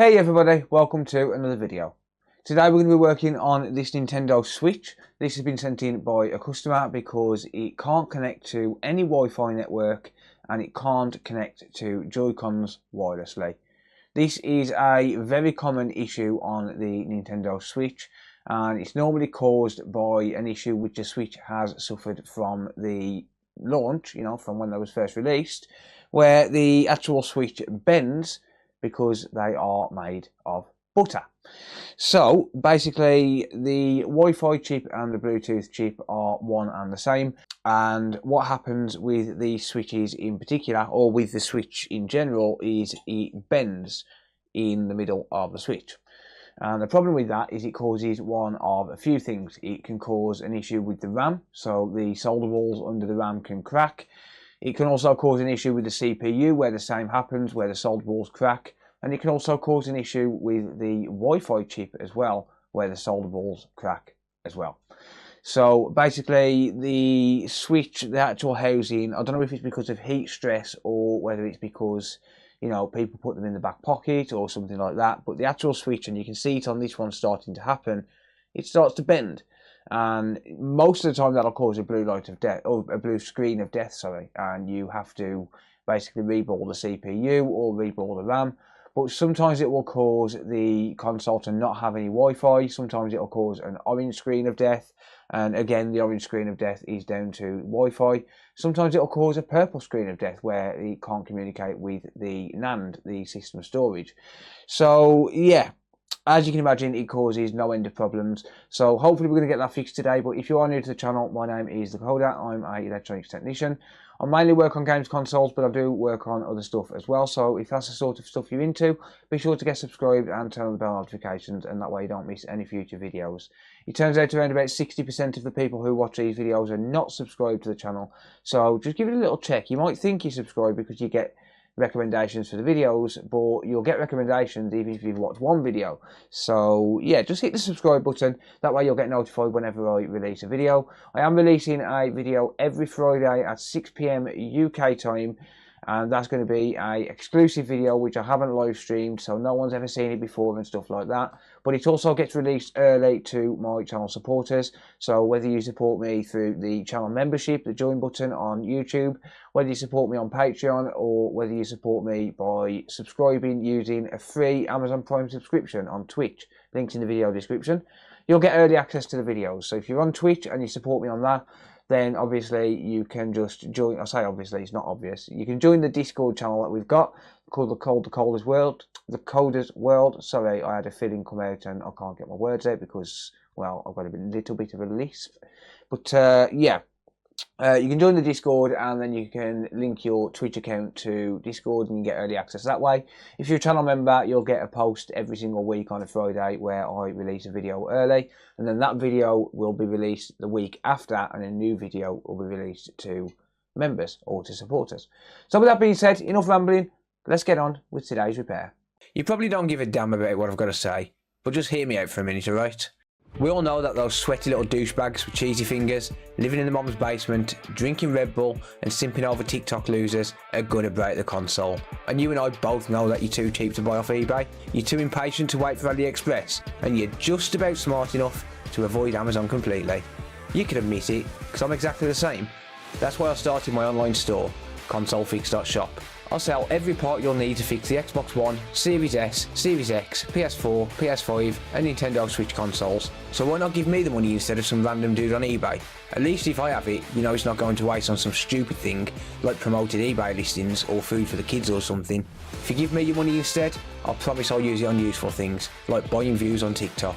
Hey everybody, welcome to another video. Today we're going to be working on this Nintendo Switch. This has been sent in by a customer because it can't connect to any Wi-Fi network and it can't connect to Joy-Cons wirelessly. This is a very common issue on the Nintendo Switch, and it's normally caused by an issue which the Switch has suffered from the launch, from when it was first released, where the actual Switch bends because they are made of butter. So basically the Wi-Fi chip and the Bluetooth chip are one and the same, and what happens with the switches in particular, or with the Switch in general, is it bends in the middle of the switch. And the problem with that is it causes one of a few things. It can cause an issue with the RAM, so the solder balls under the RAM can crack. It can also cause an issue with the CPU, where the same happens, where the solder balls crack. And it can also cause an issue with the Wi-Fi chip as well, where the solder balls crack as well. So basically the switch, the actual housing, I don't know if it's because of heat stress or whether it's because, people put them in the back pocket or something like that. But the actual switch, and you can see it on this one starting to happen, it starts to bend. And most of the time that'll cause a blue light of death, or a blue screen of death, and you have to basically reboot the CPU or reboot the RAM. But sometimes it will cause the console to not have any Wi-Fi. Sometimes it will cause an orange screen of death, and again the orange screen of death is down to Wi-Fi. Sometimes it will cause a purple screen of death where it can't communicate with the NAND, the system of storage. So yeah, as you can imagine, it causes no end of problems. So hopefully we're going to get that fixed today. But if you are new to the channel, my name is Hakko. I'm an electronics technician. I mainly work on games consoles, but I do work on other stuff as well. So if that's the sort of stuff you're into, be sure to get subscribed and turn on the bell notifications, and that way you don't miss any future videos. It turns out around about 60% of the people who watch these videos are not subscribed to the channel. So just give it a little check. You might think you're subscribed because you get recommendations for the videos, but you'll get recommendations even if you've watched one video. So yeah, just hit the subscribe button, that way you'll get notified whenever I release a video. I am releasing a video every Friday at 6 PM UK time, and that's going to be a exclusive video which I haven't live streamed, so no one's ever seen it before and stuff like that. But it also gets released early to my channel supporters, so whether you support me through the channel membership, the join button on YouTube, whether you support me on Patreon, or whether you support me by subscribing using a free Amazon Prime subscription on Twitch, links in the video description, you'll get early access to the videos. So if you're on Twitch and you support me on that, then obviously you can just join. I say obviously, it's not obvious. You can join the Discord channel that we've got called the Coders World. The Coders World. Sorry, I had a feeling come out and I can't get my words out because, well, I've got a little bit of a lisp. But yeah. You can join the Discord, and then you can link your Twitch account to Discord and you get early access that way. If you're a channel member, you'll get a post every single week on a Friday where I release a video early, and then that video will be released the week after, and a new video will be released to members or to supporters. So with that being said, enough rambling, let's get on with today's repair. You probably don't give a damn about what I've got to say, but just hear me out for a minute, alright? We all know that those sweaty little douchebags with cheesy fingers, living in the mom's basement, drinking Red Bull and simping over TikTok losers are gonna break the console. And you and I both know that you're too cheap to buy off eBay, you're too impatient to wait for AliExpress, and you're just about smart enough to avoid Amazon completely. You can admit it, because I'm exactly the same. That's why I started my online store, consolefix.shop. I'll sell every part you'll need to fix the Xbox One, Series S, Series X, PS4, PS5 and Nintendo Switch consoles. So why not give me the money instead of some random dude on eBay? At least if I have it, you know it's not going to waste on some stupid thing like promoted eBay listings or food for the kids or something. If you give me your money instead, I'll promise I'll use it on useful things, like buying views on TikTok.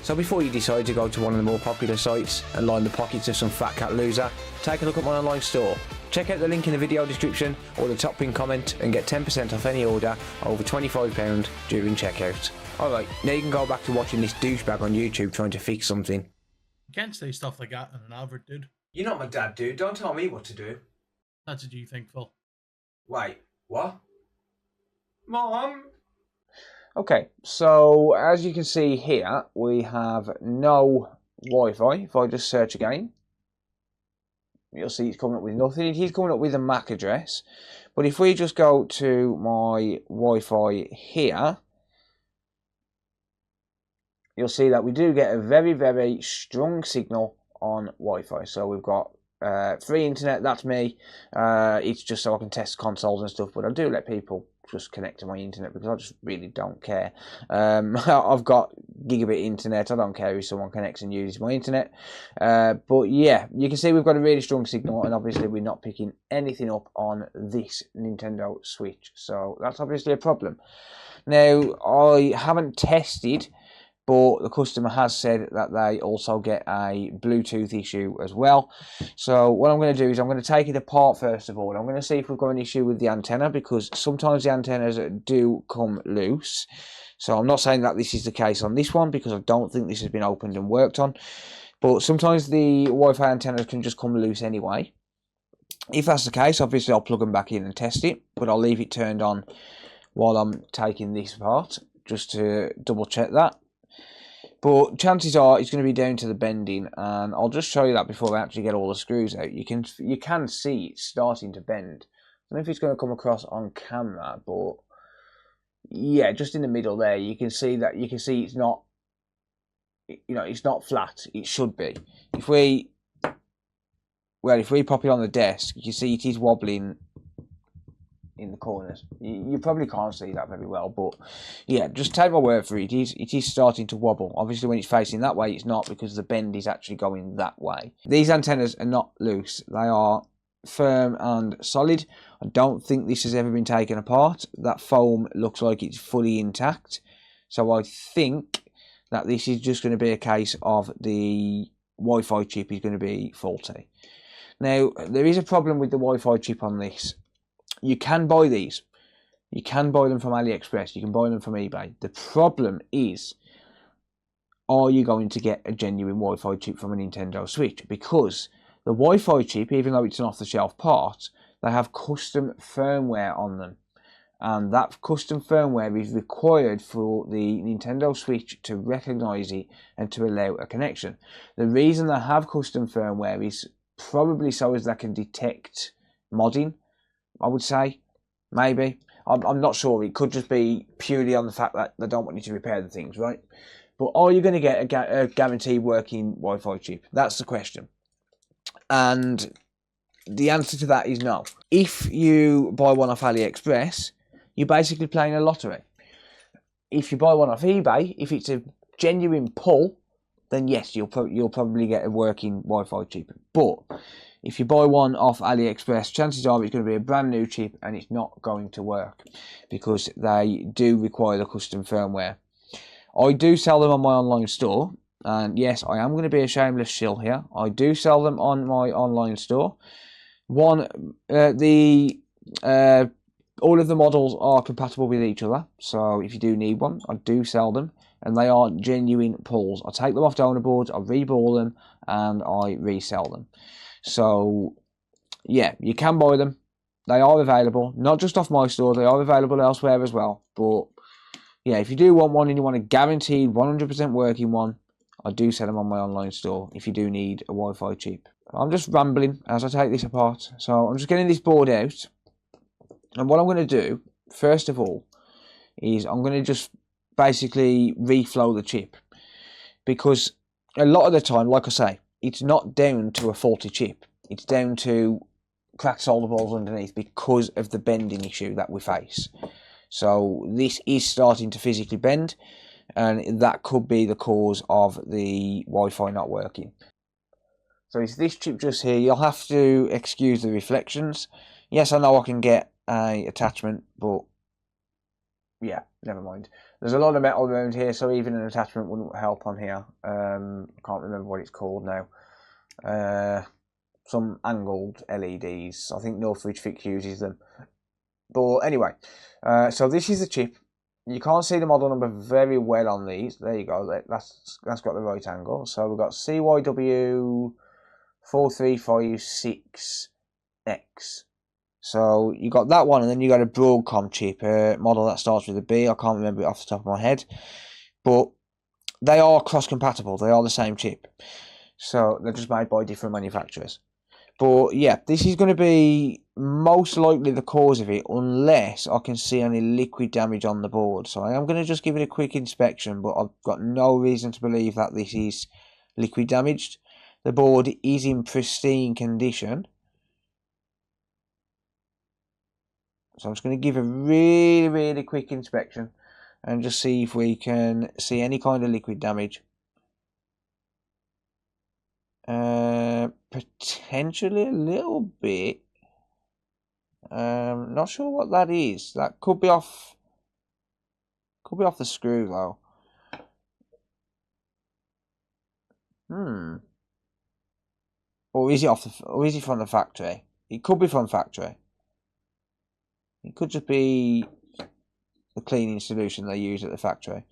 So before you decide to go to one of the more popular sites and line the pockets of some fat cat loser, take a look at my online store. Check out the link in the video description or the top pinned comment and get 10% off any order over £25 during checkout. Alright, now you can go back to watching this douchebag on YouTube trying to fix something. You can't say stuff like that in an advert, dude. You're not my dad, dude. Don't tell me what to do. That's what you think, Phil. Wait, what? Mom? Okay, so as you can see here, we have no Wi-Fi. If I just search again, you'll see it's coming up with nothing. It is coming up with a MAC address. But if we just go to my Wi-Fi here, you'll see that we do get a very, very strong signal on Wi-Fi. So we've got free internet, that's me. It's just so I can test consoles and stuff, but I do let people just connect to my internet because I just really don't care. I've got gigabit internet. I don't care if someone connects and uses my internet. But yeah, you can see we've got a really strong signal, and obviously we're not picking anything up on this Nintendo Switch. So that's obviously a problem. Now, I haven't tested, but the customer has said that they also get a Bluetooth issue as well. So what I'm going to do is I'm going to take it apart first of all. I'm going to see if we've got an issue with the antenna, because sometimes the antennas do come loose. So I'm not saying that this is the case on this one, because I don't think this has been opened and worked on. But sometimes the Wi-Fi antennas can just come loose anyway. If that's the case, obviously I'll plug them back in and test it, but I'll leave it turned on while I'm taking this apart, just to double check that. But chances are it's going to be down to the bending, and I'll just show you that before I actually get all the screws out. You can see it's starting to bend. I don't know if it's going to come across on camera, but yeah, just in the middle there, you can see it's not, it's not flat. It should be. If we pop it on the desk, you can see it is wobbling in the corners. You probably can't see that very well, but yeah, just take my word for it. It is starting to wobble. Obviously, when it's facing that way, it's not, because the bend is actually going that way. These antennas are not loose. They are firm and solid. I don't think this has ever been taken apart. That foam looks like it's fully intact. So I think that this is just going to be a case of the Wi-Fi chip is going to be faulty. Now, there is a problem with the Wi-Fi chip on this. You can buy these. You can buy them from AliExpress. You can buy them from eBay. The problem is, are you going to get a genuine Wi-Fi chip from a Nintendo Switch? Because the Wi-Fi chip, even though it's an off-the-shelf part, they have custom firmware on them. And that custom firmware is required for the Nintendo Switch to recognise it and to allow a connection. The reason they have custom firmware is probably so as they can detect modding, I would say. Maybe. I'm not sure. It could just be purely on the fact that they don't want you to repair the things, right? But are you going to get a guaranteed working Wi-Fi chip? That's the question. And the answer to that is no. If you buy one off AliExpress, you're basically playing a lottery. If you buy one off eBay, if it's a genuine pull, then yes, you'll probably get a working Wi-Fi chip. But if you buy one off AliExpress, chances are it's going to be a brand new chip and it's not going to work, because they do require the custom firmware. I do sell them on my online store, and yes, I am going to be a shameless shill here. I do sell them on my online store. All of the models are compatible with each other, so if you do need one, I do sell them, and they are genuine pulls. I take them off donor boards, I reball them, and I resell them. So yeah, you can buy them. They are available, not just off my store, they are available elsewhere as well. But yeah, if you do want one and you want a guaranteed 100% working one, I do sell them on my online store if you do need a Wi-Fi chip. I'm just rambling as I take this apart, so I'm just getting this board out. And what I'm going to do, first of all, is I'm going to just basically reflow the chip. Because a lot of the time, like I say, it's not down to a faulty chip. It's down to cracked solder balls underneath because of the bending issue that we face. So this is starting to physically bend, and that could be the cause of the Wi-Fi not working. So it's this chip just here. You'll have to excuse the reflections. Yes, I know I can get a attachment, but yeah, never mind. There's a lot of metal around here, so even an attachment wouldn't help on here. I can't remember what it's called now. Some angled LEDs. I think Northridge Fix uses them. But anyway, so this is the chip. You can't see the model number very well on these. There you go. That's got the right angle. So we've got CYW 4356X. So you got that one, and then you got a Broadcom chip, a model that starts with a B. I can't remember it off the top of my head, but they are cross-compatible. They are the same chip, so they're just made by different manufacturers. But yeah, this is going to be most likely the cause of it, unless I can see any liquid damage on the board. So I am going to just give it a quick inspection, but I've got no reason to believe that this is liquid damaged. The board is in pristine condition. So I'm just going to give a really quick inspection and just see if we can see any kind of liquid damage. Potentially a little bit. Not sure what that is. That could be off the screw though. Or is it from the factory? It could be from factory. It could just be the cleaning solution they use at the factory.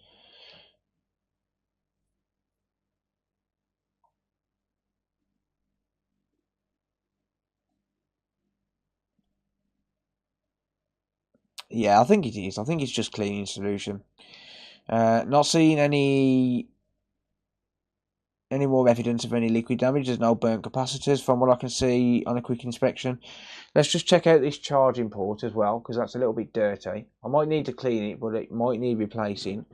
Yeah, I think it is. I think it's just cleaning solution. Not seeing any more evidence of any liquid damage. There's no burnt capacitors from what I can see on a quick inspection. Let's just check out this charging port as well, because that's a little bit dirty. I might need to clean it, but it might need replacing.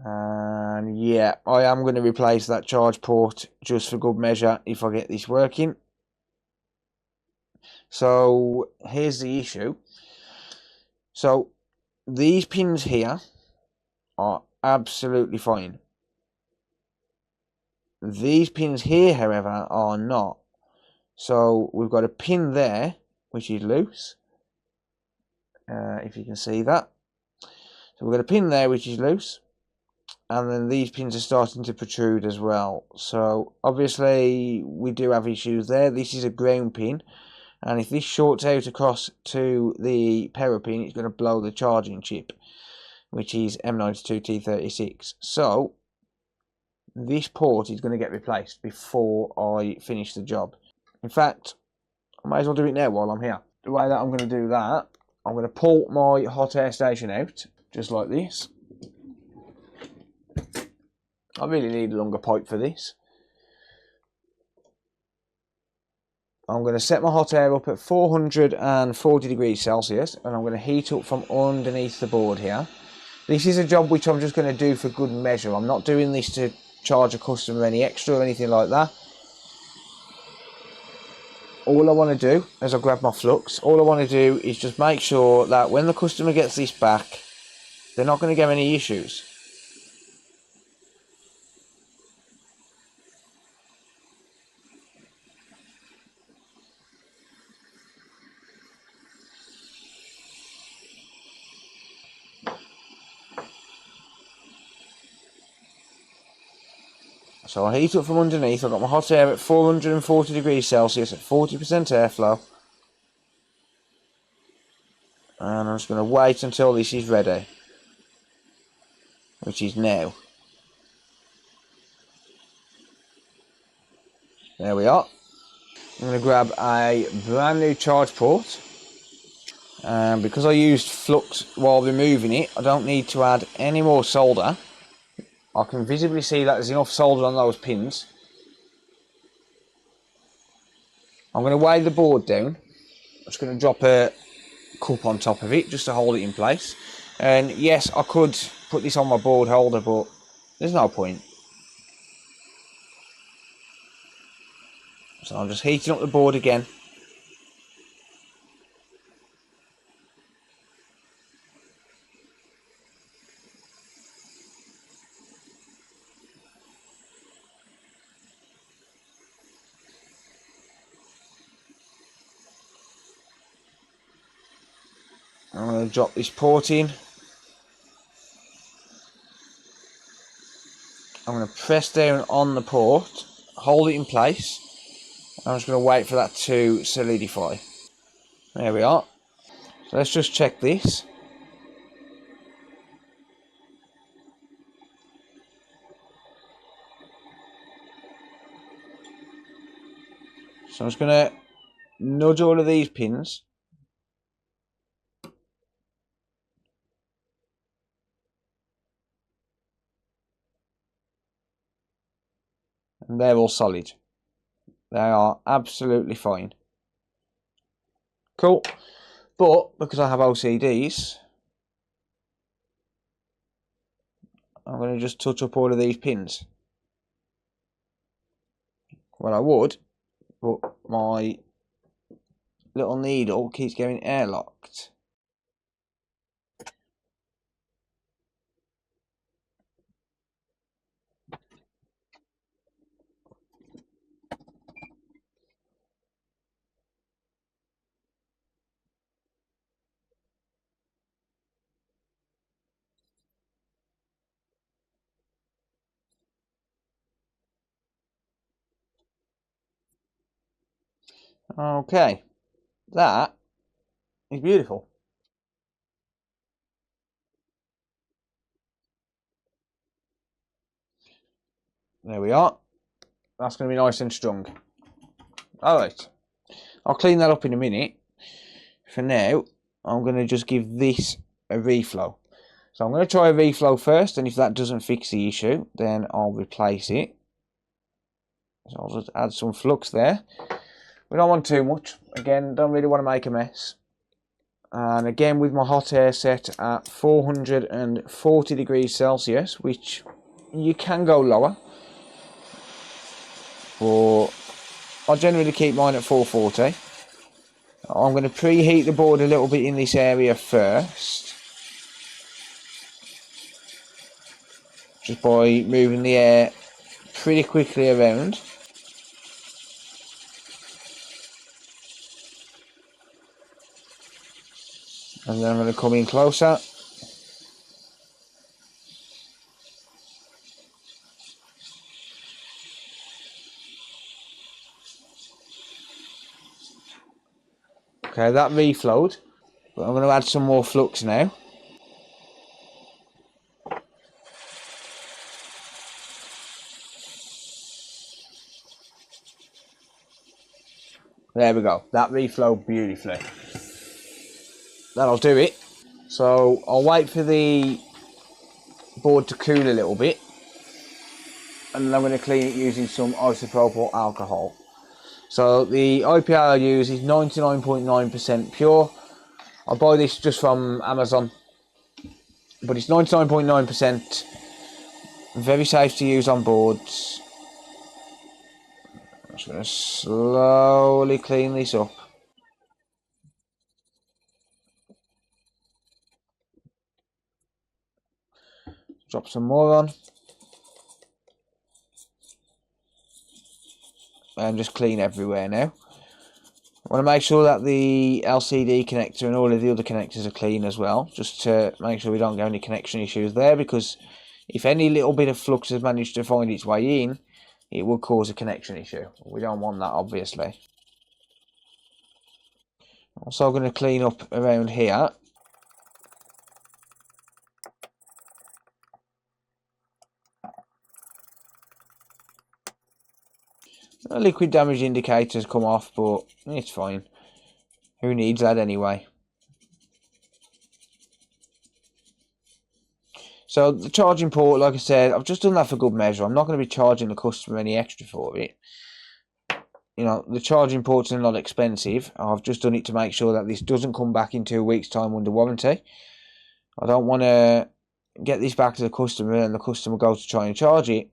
And yeah, I am going to replace that charge port just for good measure if I get this working. So here's the issue. So these pins here are absolutely fine. These pins here, however, are not. So we've got a pin there which is loose, if you can see that. So we've got a pin there which is loose, and then these pins are starting to protrude as well. So obviously we do have issues there. This is a ground pin, and if this shorts out across to the power pin, it's going to blow the charging chip, which is M92T36. So this port is going to get replaced before I finish the job. In fact, I might as well do it now while I'm here. The way that I'm going to do that, I'm going to pull my hot air station out, just like this. I really need a longer pipe for this. I'm going to set my hot air up at 440 degrees Celsius, and I'm going to heat up from underneath the board here. This is a job which I'm just going to do for good measure. I'm not doing this to charge a customer any extra or anything like that. All I want to do, as I grab my flux, all I want to do is just make sure that when the customer gets this back, they're not going to get any issues. So I heat up from underneath. I've got my hot air at 440 degrees Celsius at 40% airflow. And I'm just going to wait until this is ready, which is now. There we are. I'm going to grab a brand new charge port. And because I used flux while removing it, I don't need to add any more solder. I can visibly see that there's enough solder on those pins. I'm going to weigh the board down. I'm just going to drop a cup on top of it just to hold it in place. And yes, I could put this on my board holder, but there's no point. So I'm just heating up the board again. I'm going to drop this port in. I'm going to press down on the port, hold it in place. I'm just going to wait for that to solidify. There we are. So let's just check this. So I'm just going to nudge all of these pins. And they're all solid. They are absolutely fine. Cool. But because I have OCDs, I'm going to just touch up all of these pins. Well, I would, but my little needle keeps getting airlocked. Okay, that is beautiful. There we are. That's going to be nice and strong. Alright, I'll clean that up in a minute. For now, I'm going to just give this a reflow. So I'm going to try a reflow first, and if that doesn't fix the issue, then I'll replace it. So I'll just add some flux there. We don't want too much. Again, don't really want to make a mess. And again, with my hot air set at 440 degrees Celsius, which you can go lower, but I generally keep mine at 440. I'm going to preheat the board a little bit in this area first, just by moving the air pretty quickly around. And then I'm going to come in closer. Okay, that reflowed, but I'm going to add some more flux now. There we go, that reflowed beautifully. That'll do it. So I'll wait for the board to cool a little bit, and then I'm going to clean it using some isopropyl alcohol. So the IPA I use is 99.9% pure. I buy this just from Amazon, but it's 99.9%. Very safe to use on boards. I'm just going to slowly clean this up. Drop some more on. And just clean everywhere now. I want to make sure that the LCD connector and all of the other connectors are clean as well, just to make sure we don't get any connection issues there, because if any little bit of flux has managed to find its way in, it will cause a connection issue. We don't want that, obviously. Also going to clean up around here. The liquid damage indicator's come off, but it's fine. Who needs that anyway? So the charging port, like I said, I've just done that for good measure. I'm not going to be charging the customer any extra for it. You know, the charging ports are not expensive. I've just done it to make sure that this doesn't come back in 2 weeks' time under warranty. I don't want to get this back to the customer and the customer goes to try and charge it,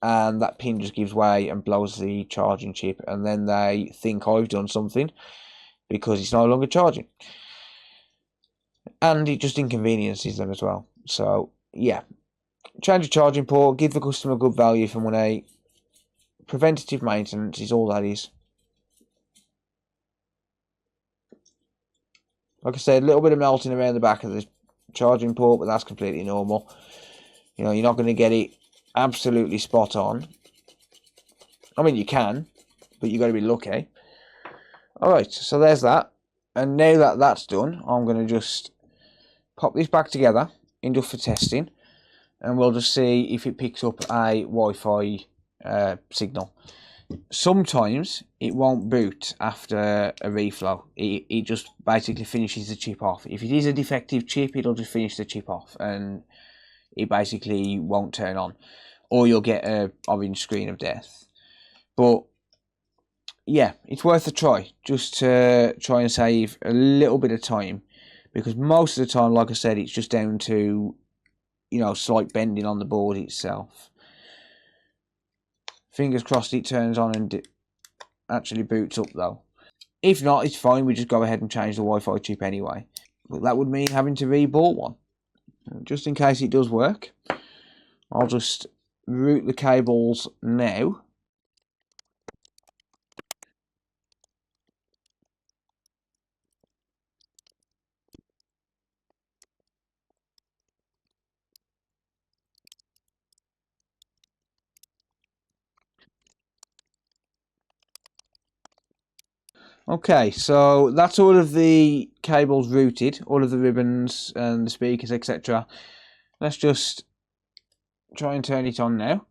and that pin just gives way and blows the charging chip, and then they think I've done something because it's no longer charging. And it just inconveniences them as well. So, yeah. Change your charging port, give the customer good value for money. Preventative maintenance is all that is. Like I said, a little bit of melting around the back of the charging port, but that's completely normal. You know, you're not going to get it absolutely spot on. I mean, you can, but you've got to be lucky. Alright, so there's that. And now that that's done, I'm going to just pop this back together, enough for testing, and we'll just see if it picks up a Wi-Fi signal. Sometimes it won't boot after a reflow. It just basically finishes the chip off. If it is a defective chip, it'll just finish the chip off and it basically won't turn on, or you'll get a orange screen of death. But yeah, it's worth a try, just to try and save a little bit of time, because most of the time, like I said, it's just down to, you know, slight bending on the board itself. Fingers crossed it turns on and actually boots up though. If not, it's fine, we just go ahead and change the Wi-Fi chip anyway. But that would mean having to re-boot one. Just in case it does work, I'll just route the cables now. Okay, so that's all of the cables routed, all of the ribbons and the speakers, etc. Let's just try and turn it on now.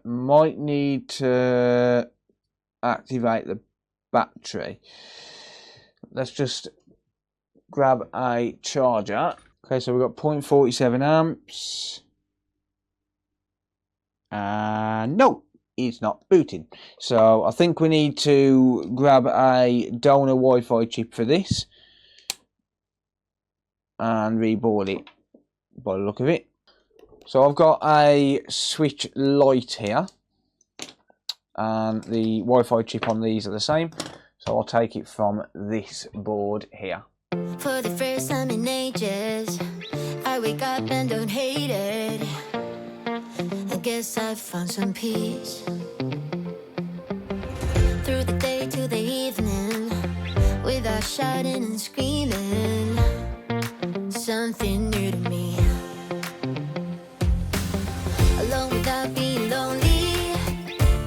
Might need to activate the battery. Let's just grab a charger. Okay, so we've got 0.47 amps. No, it's not booting. So I think we need to grab a donor Wi-Fi chip for this and reboard it by the look of it. So I've got a switch light here, and the Wi-Fi chip on these are the same. So I'll take it from this board here. For the first time in ages, I wake up and don't hate it. I guess I found some peace. Through the day to the evening, without shouting and screaming, something new to me. Alone without being lonely,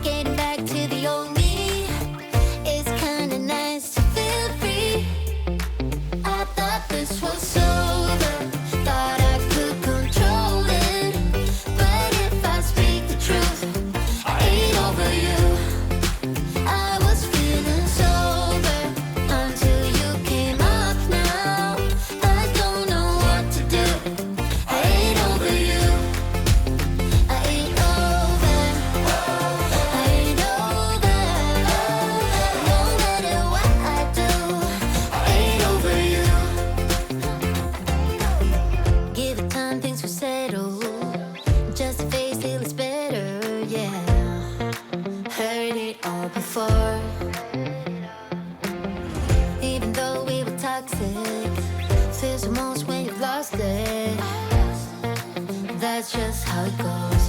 getting back to the old me. It's kinda nice to feel free. I thought this was over, thought I could control it. But if I speak the truth, I ain't over you. I was feeling sober until you came up now. I don't know what to do. I ain't over you. I ain't over. I ain't over. No matter what I do, I ain't over you. Give it time, things will settle. Just a face till it's better, yeah. Heard it all before. Even though we were toxic, feels the most when you've lost it. That's just how it goes.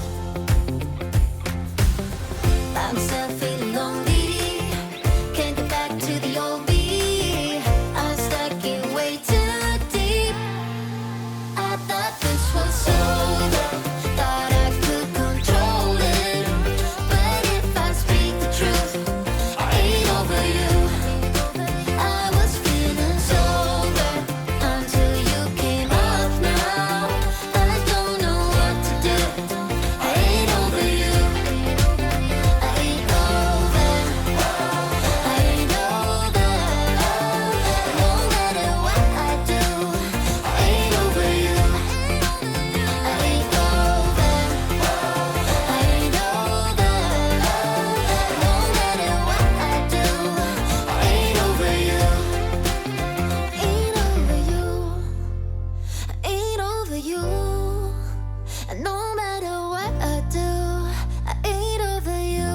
By myself feeling lonely, can't get back to the old me. I'm stuck in way too deep. I thought this was over, thought I could control it. But if I speak the truth, I ain't over you. I was feeling sober until you came up now. I don't know what to do. I ain't over you. I ain't over. I ain't over. No matter what I do, I ain't over you. I ain't over. I ain't over. No matter what I do, I ain't over you. Ain't over you. Ain't over you. And no matter what I do, I ain't over you.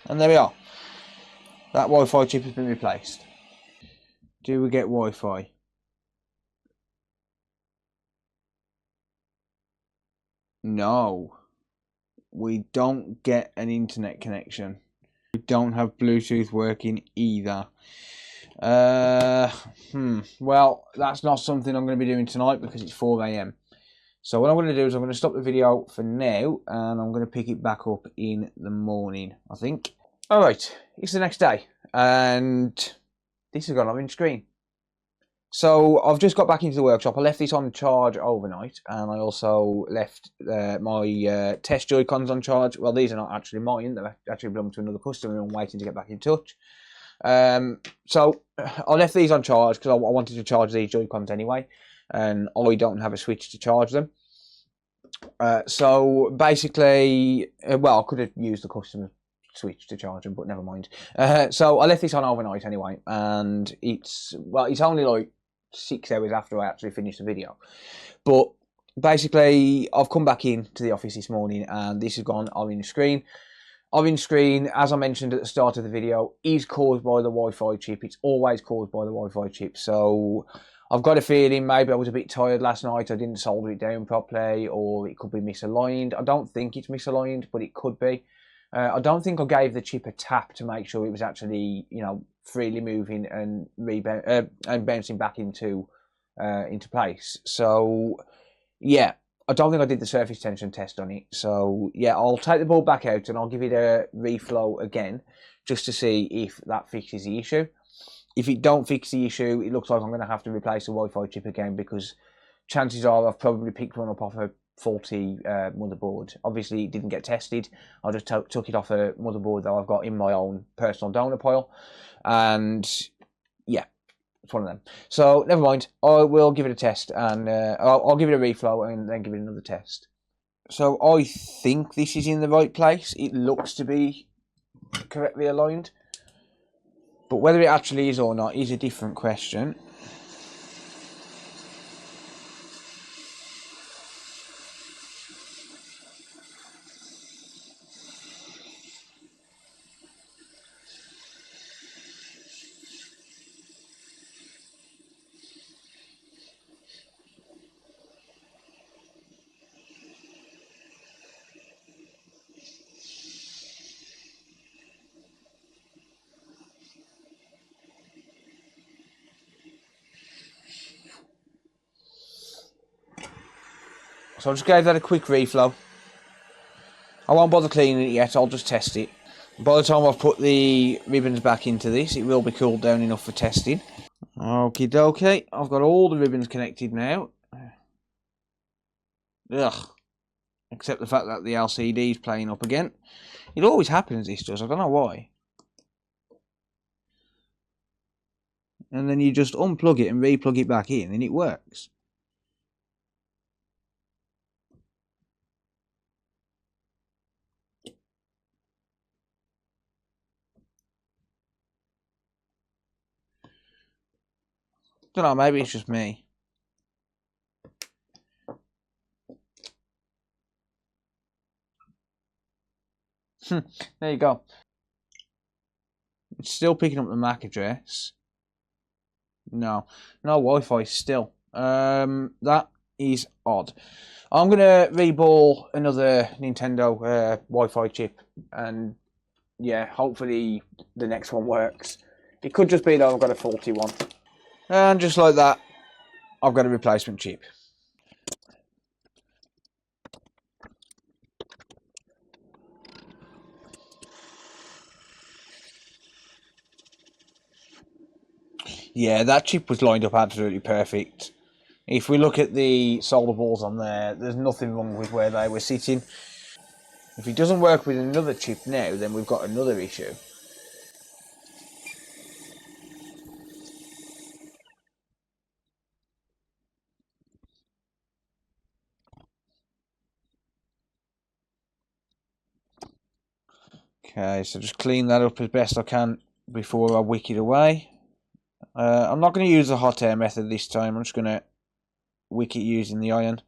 And there we are. That Wi-Fi chip has been replaced. Do we get Wi-Fi? No. We don't get an internet connection. We don't have Bluetooth working either. Well, that's not something I'm going to be doing tonight because it's 4 AM. So what I'm going to do is I'm going to stop the video for now, and I'm going to pick it back up in the morning, I think. Alright, it's the next day, and this has gone on screen. So I've just got back into the workshop. I left this on charge overnight, and I also left my test Joy-Cons on charge. Well, these are not actually mine. They actually belong to another customer, and I'm waiting to get back in touch. So I left these on charge because I wanted to charge these Joy-Cons anyway. and I don't have a switch to charge them. So basically, well, I could have used the customer switch to charge them, but never mind. So I left this on overnight anyway, and it's only like 6 hours after I actually finished the video. But basically, I've come back into the office this morning, and this has gone orange screen. Orange screen, as I mentioned at the start of the video, is caused by the Wi-Fi chip. It's always caused by the Wi-Fi chip. So I've got a feeling maybe I was a bit tired last night. I didn't solder it down properly, or it could be misaligned. I don't think it's misaligned, but it could be. I don't think I gave the chip a tap to make sure it was actually, freely moving and and bouncing back into place. So yeah, I don't think I did the surface tension test on it. So yeah, I'll take the board back out and I'll give it a reflow again, just to see if that fixes the issue. If it don't fix the issue, it looks like I'm going to have to replace the Wi-Fi chip again, because chances are I've probably picked one up off a faulty motherboard. Obviously, it didn't get tested. I just took it off a motherboard that I've got in my own personal donor pile, and yeah, it's one of them. So never mind. I will give it a test, and I'll give it a reflow and then give it another test. So I think this is in the right place. It looks to be correctly aligned, but whether it actually is or not is a different question. So I just gave that a quick reflow. I won't bother cleaning it yet, I'll just test it. By the time I've put the ribbons back into this, it will be cooled down enough for testing. Okie dokie, I've got all the ribbons connected now. Ugh. Except the fact that the LCD is playing up again. It always happens, this does, I don't know why. And then you just unplug it and re-plug it back in and it works. Don't know, maybe it's just me. There you go. It's still picking up the MAC address. No Wi-Fi still. That is odd. I'm gonna reball another Nintendo Wi-Fi chip, and yeah, hopefully the next one works. It could just be that I've got a faulty one. And just like that, I've got a replacement chip. Yeah, that chip was lined up absolutely perfect. If we look at the solder balls on there, there's nothing wrong with where they were sitting. If it doesn't work with another chip now, then we've got another issue. Okay, so just clean that up as best I can before I wick it away. I'm not going to use the hot air method this time. I'm just going to wick it using the iron.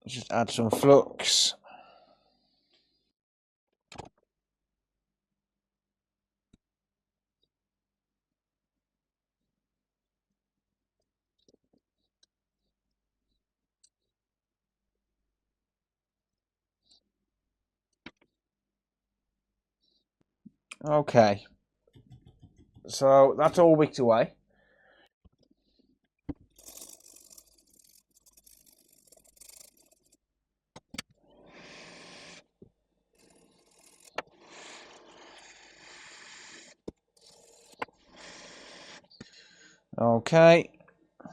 Just add some flux. Okay, so that's all wicked away. Okay, I'm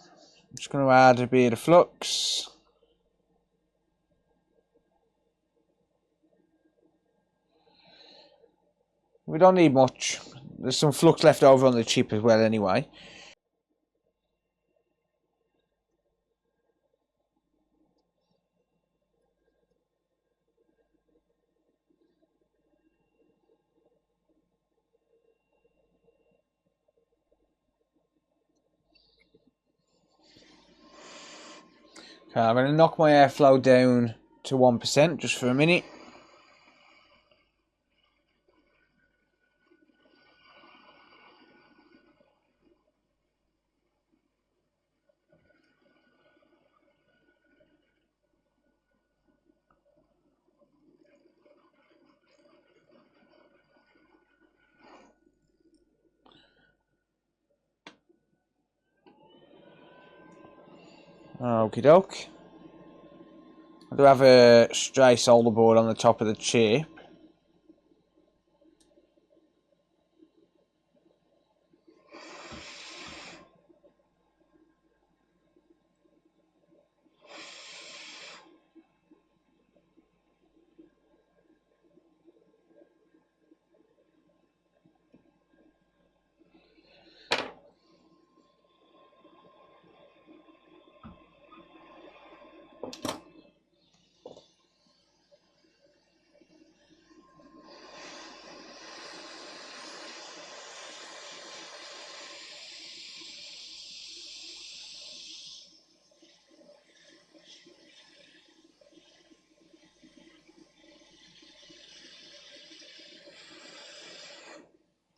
just going to add a bit of flux. We don't need much. There's some flux left over on the chip as well anyway. Okay, I'm going to knock my airflow down to 1% just for a minute. Okie doke. I do have a stray solder board on the top of the chip.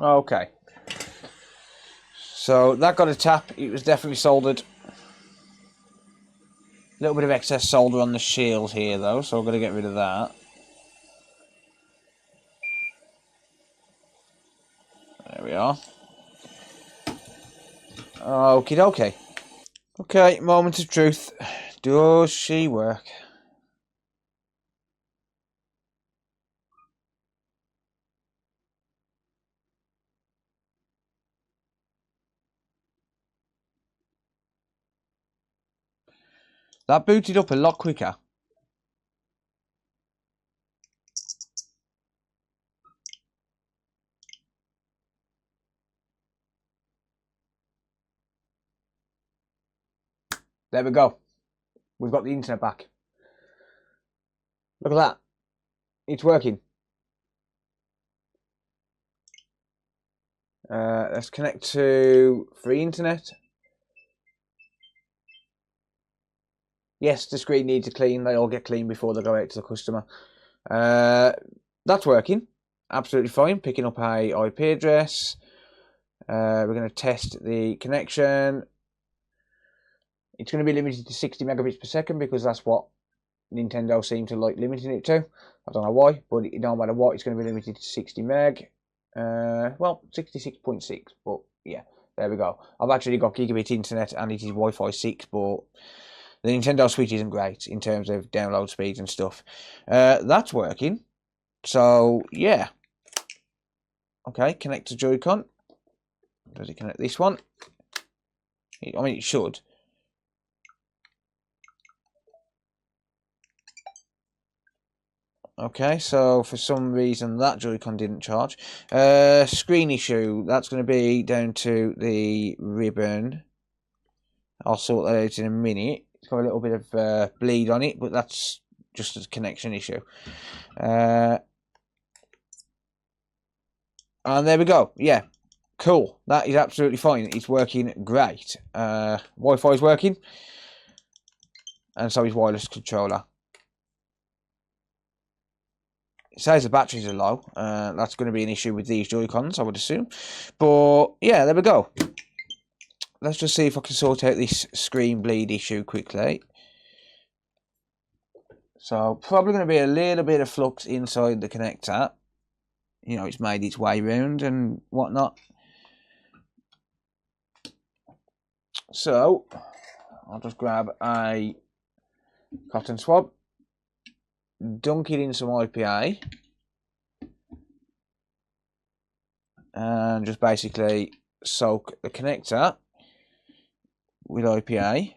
Okay. So that got a tap. It was definitely soldered. A little bit of excess solder on the shield here though, so I've got to get rid of that. There we are. Okie dokie. Okay, moment of truth. Does she work? That booted up a lot quicker. There we go. We've got the internet back. Look at that. It's working. Let's connect to free internet. Yes, the screen needs a clean. They all get clean before they go out to the customer. That's working. Absolutely fine. Picking up a IP address. We're going to test the connection. It's going to be limited to 60 megabits per second because that's what Nintendo seem to like limiting it to. I don't know why, but no matter what, it's going to be limited to 60 meg. Well, 66.6, but yeah, there we go. I've actually got gigabit internet and it is Wi-Fi 6, but the Nintendo Switch isn't great in terms of download speeds and stuff. That's working. So, yeah. Okay, connect to Joy-Con. Does it connect this one? I mean, it should. Okay, so for some reason that Joy-Con didn't charge. Screen issue, that's going to be down to the ribbon. I'll sort that out in a minute. It's got a little bit of bleed on it, but that's just a connection issue. And there we go. Yeah, cool. That is absolutely fine. It's working great. Wi-Fi is working. And so is wireless controller. It says the batteries are low. That's going to be an issue with these Joy-Cons, I would assume. But yeah, there we go. Let's just see if I can sort out this screen bleed issue quickly. So probably going to be a little bit of flux inside the connector. You know, it's made its way round and whatnot. So I'll just grab a cotton swab, dunk it in some IPA, and just basically soak the connector with IPA.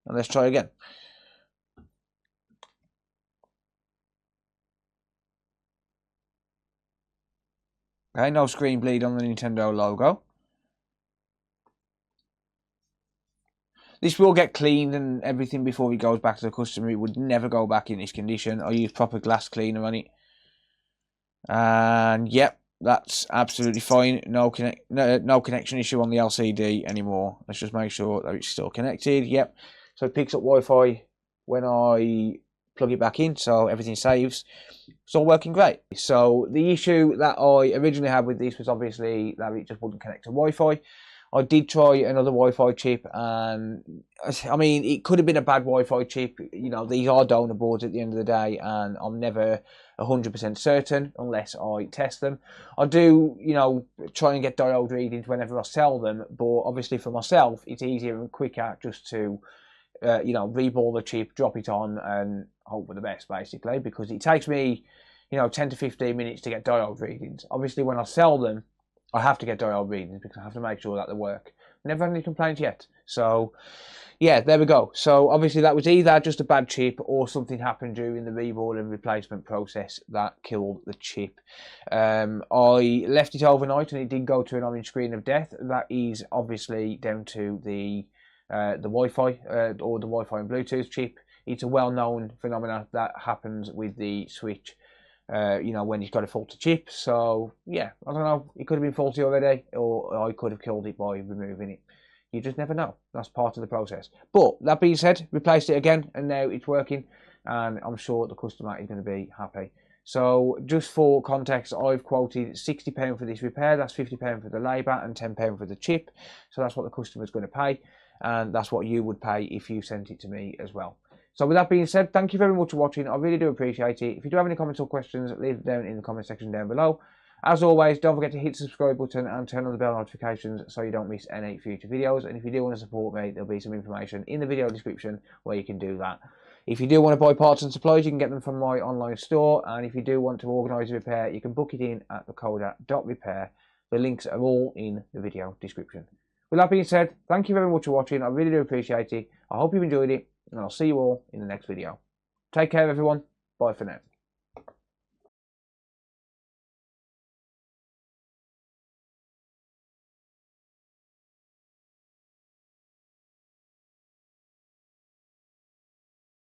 and let's try again. Okay, no screen bleed on the Nintendo logo. This will get cleaned and everything before it goes back to the customer. It would never go back in this condition. I use proper glass cleaner on it. And yep, that's absolutely fine. No connection issue on the LCD anymore. Let's just make sure that it's still connected. Yep. So it picks up Wi-Fi when I plug it back in, so everything saves. It's all working great. So the issue that I originally had with this was obviously that it just wouldn't connect to Wi-Fi. I did try another Wi-Fi chip, and I mean, it could have been a bad Wi-Fi chip. You know, these are donor boards at the end of the day, and I'm never 100% certain unless I test them. I do, you know, try and get diode readings whenever I sell them, but obviously for myself, it's easier and quicker just to, you know, reball the chip, drop it on, and hope for the best, basically, because it takes me, you know, 10 to 15 minutes to get diode readings. Obviously, when I sell them, I have to get diode readings because I have to make sure that they work. Never had any complaints yet. So, yeah, there we go. So, obviously, that was either just a bad chip or something happened during the reboard and replacement process that killed the chip. I left it overnight and it did go to an orange screen of death. That is obviously down to the Wi-Fi or the Wi-Fi and Bluetooth chip. It's a well-known phenomenon that happens with the Switch. You know, when it's got a faulty chip. So, yeah, I don't know. It could have been faulty already, or I could have killed it by removing it. You just never know. That's part of the process. But, that being said, replaced it again, and now it's working, and I'm sure the customer is going to be happy. So, just for context, I've quoted £60 for this repair. That's £50 for the labour and £10 for the chip. So, that's what the customer's going to pay, and that's what you would pay if you sent it to me as well. So with that being said, thank you very much for watching. I really do appreciate it. If you do have any comments or questions, leave them down in the comment section down below. As always, don't forget to hit the subscribe button and turn on the bell notifications so you don't miss any future videos. And if you do want to support me, there'll be some information in the video description where you can do that. If you do want to buy parts and supplies, you can get them from my online store. And if you do want to organise a repair, you can book it in at thecoder.repair. The links are all in the video description. With that being said, thank you very much for watching. I really do appreciate it. I hope you've enjoyed it. And I'll see you all in the next video. Take care, everyone. Bye for now.